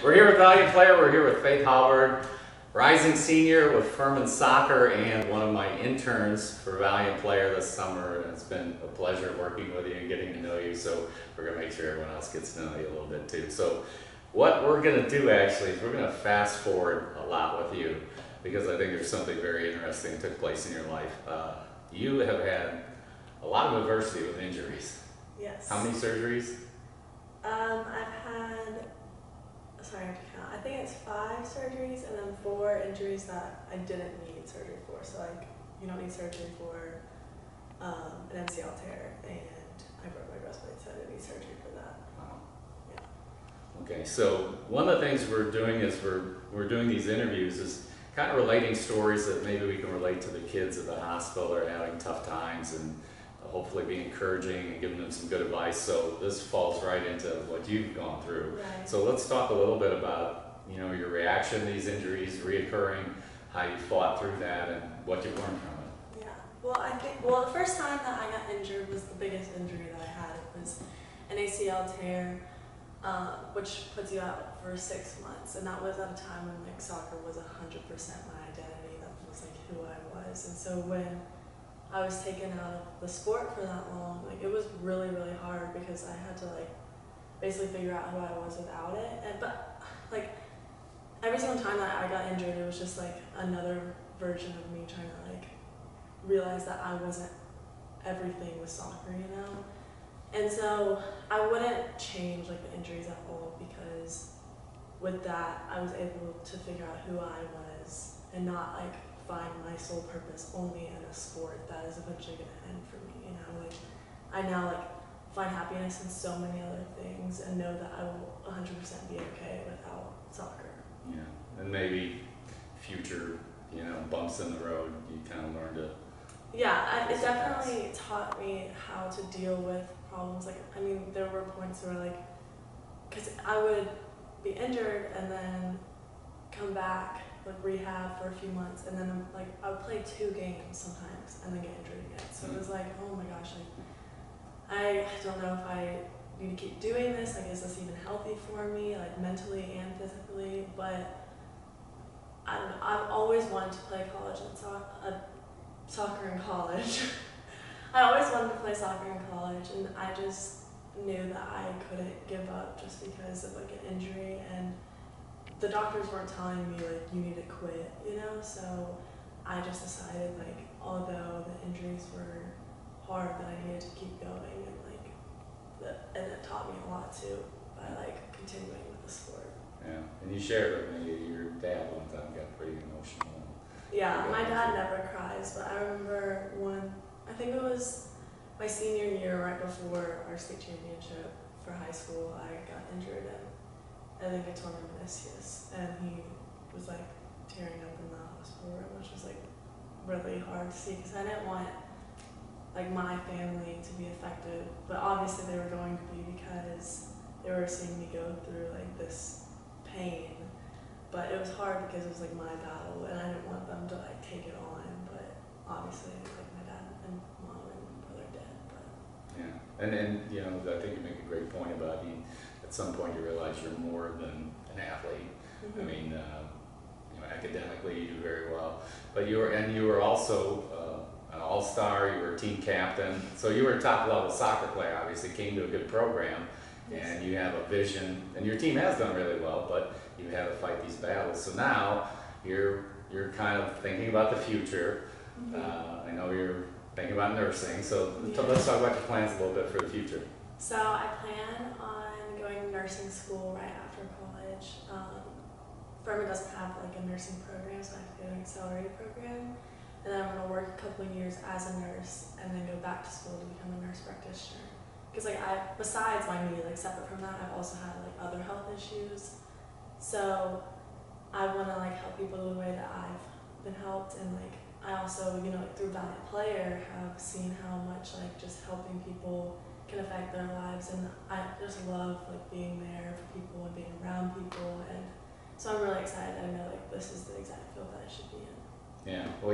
We're here with Valiant Player. We're here with Faith Hauberg, rising senior with Furman Soccer and one of my interns for Valiant Player this summer. And it's been a pleasure working with you and getting to know you. So we're going to make sure everyone else gets to know you a little bit too. So what we're going to do actually is we're going to fast forward a lot with you because I think there's something very interesting that took place in your life. You have had a lot of adversity with injuries. Yes. How many surgeries? I've had, sorry, I have to count. I think it's 5 surgeries and then 4 injuries that I didn't need surgery for. So like, you don't need surgery for an MCL tear, and I broke my breastplate, so I didn't need surgery for that. Wow. Yeah. Okay, so one of the things we're doing is we're doing these interviews is kind of relating stories that maybe we can relate to the kids at the hospital that are having tough times, and hopefully be encouraging and giving them some good advice. So this falls right into what you've gone through. Right. So let's talk a little bit about, you know, your reaction to these injuries reoccurring, how you fought through that, and what you learned from it. Yeah. Well, the first time that I got injured was the biggest injury that I had. It was an ACL tear, which puts you out for 6 months, and that was at a time when like soccer was 100% my identity. That was like who I was, and so when I was taken out of the sport for that long, like it was really, really hard because I had to like basically figure out who I was without it. But like every single time that I got injured, it was just like another version of me trying to like realize that I wasn't everything with soccer, you know? And so I wouldn't change like the injuries at all, because with that I was able to figure out who I was and not like find my sole purpose only in a sport that is eventually going to end for me. You know, like I now like find happiness in so many other things and know that I will 100% be okay without soccer. Yeah, and maybe future, you know, bumps in the road, you kind of learn to. Yeah, it definitely taught me how to deal with problems. Like, I mean, there were points where like, because I would be injured and then come back, like rehab for a few months, and then like I would play 2 games sometimes and then get injured again. So it was like, oh my gosh, like I don't know if I need to keep doing this. Like, is this even healthy for me, like mentally and physically? But I don't know. I've always wanted to play college and soccer in college. I always wanted to play soccer in college, and I just knew that I couldn't give up just because of like an injury, and the doctors weren't telling me like you need to quit, you know. So I just decided, like, although the injuries were hard, that I needed to keep going, and like and it taught me a lot too by like continuing with the sport. Yeah, and you shared with me your dad one time got pretty emotional. Yeah, my dad never cries, but I remember I think it was my senior year, right before our state championship for high school, I got injured, and I think I torn my meniscus, and he was like tearing up in the hospital room, which was like really hard to see because I didn't want like my family to be affected, but obviously they were going to be because they were seeing me go through like this pain. But it was hard because it was like my battle, and I didn't want them to like take it on. But obviously, like my dad and mom and brother did. But yeah, and you know, I think you make a great point about you. At some point, you realize you're more than an athlete. mm-hmm. I mean, you know, academically, you do very well, but you were also an all-star. You were a team captain, so you were a top-level soccer player. Obviously, came to a good program. Yes. And you have a vision, and your team has done really well, but you have to fight these battles. So now you're kind of thinking about the future. Mm-hmm. I know you're thinking about nursing, so Yeah. let's talk about your plans a little bit for the future. So I plan on going to nursing school right after college. Furman doesn't have like a nursing program, so I have to go to an accelerated program. And then I'm going to work a couple of years as a nurse, and then go back to school to become a nurse practitioner. Because like besides my knee, like separate from that, I've also had like other health issues. So I want to like help people the way that I've been helped, and like I also, you know, like, through Valiant Player, have seen how much like just helping people can affect their lives, and I just love like being there for people and being around people, and so I'm really excited. I know like this is the exact field that I should be in. Yeah, well,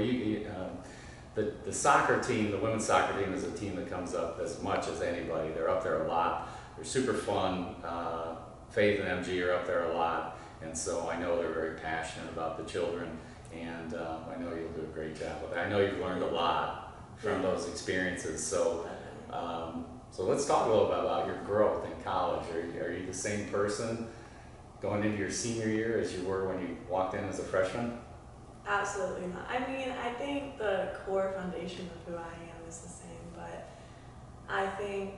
the soccer team, the women's soccer team, is a team that comes up as much as anybody. They're up there a lot. They're super fun. Faith and MG are up there a lot. And so I know they're very passionate about the children, and I know you'll do a great job with it. I know you've learned a lot from those experiences. So, so let's talk a little bit about your growth in college. Are you the same person going into your senior year as you were when you walked in as a freshman? Absolutely not. I mean, I think the core foundation of who I am is the same, but I think,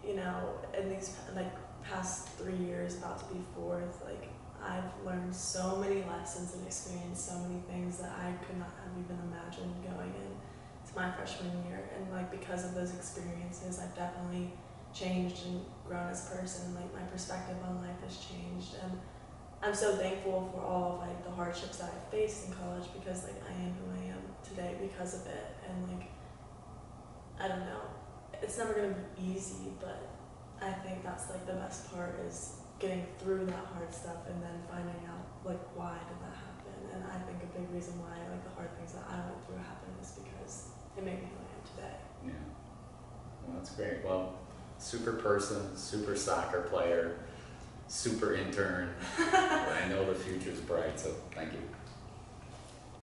you know, in these past 3 years, about to be fourth, like I've learned so many lessons and experienced so many things that I could not have even imagined going into my freshman year. And like because of those experiences, I've definitely changed and grown as a person. Like my perspective on life has changed, and I'm so thankful for all of like the hardships that I faced in college, because like I am who I am today because of it. And like I don't know, it's never gonna be easy, but I think that's like the best part, is getting through that hard stuff and then finding out like why did that happen. And I think a big reason why like the hard things that I went through happened is because it made me who I am today. Yeah, well, that's great. Well, super person, super soccer player, super intern. I know the future's bright, so thank you.